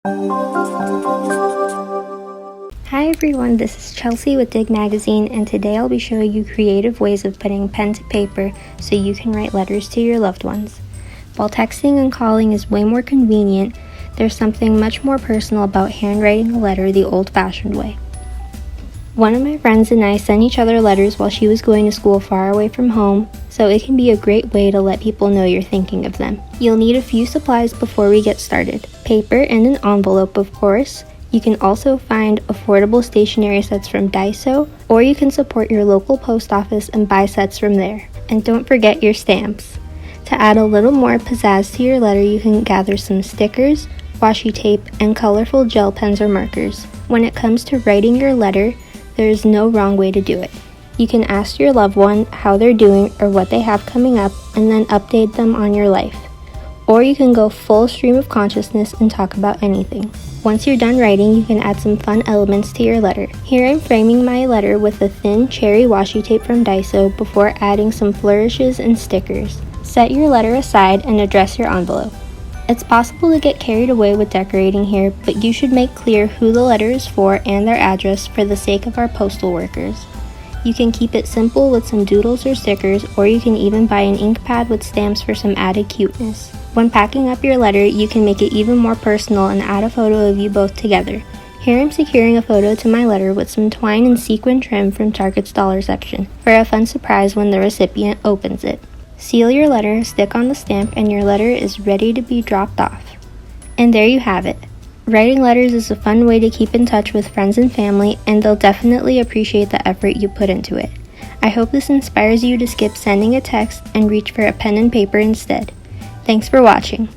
Hi everyone, this is Chelsea with Dig Magazine, and today I'll be showing you creative ways of putting pen to paper so you can write letters to your loved ones. While texting and calling is way more convenient, there's something much more personal about handwriting a letter the old-fashioned way. One of my friends and I sent each other letters while she was going to school far away from home, so it can be a great way to let people know you're thinking of them. You'll need a few supplies before we get started. Paper and an envelope, of course. You can also find affordable stationery sets from Daiso, or you can support your local post office and buy sets from there. And don't forget your stamps. To add a little more pizzazz to your letter, you can gather some stickers, washi tape, and colorful gel pens or markers. When it comes to writing your letter, there is no wrong way to do it. You can ask your loved one how they're doing or what they have coming up, and then update them on your life. Or you can go full stream of consciousness and talk about anything. Once you're done writing, you can add some fun elements to your letter. Here I'm framing my letter with a thin cherry washi tape from Daiso before adding some flourishes and stickers. Set your letter aside and address your envelope. It's possible to get carried away with decorating here, but you should make clear who the letter is for and their address for the sake of our postal workers. You can keep it simple with some doodles or stickers, or you can even buy an ink pad with stamps for some added cuteness. When packing up your letter, you can make it even more personal and add a photo of you both together. Here I'm securing a photo to my letter with some twine and sequin trim from Target's dollar section for a fun surprise when the recipient opens it. Seal your letter, stick on the stamp, and your letter is ready to be dropped off. And there you have it. Writing letters is a fun way to keep in touch with friends and family, and they'll definitely appreciate the effort you put into it. I hope this inspires you to skip sending a text and reach for a pen and paper instead. Thanks for watching.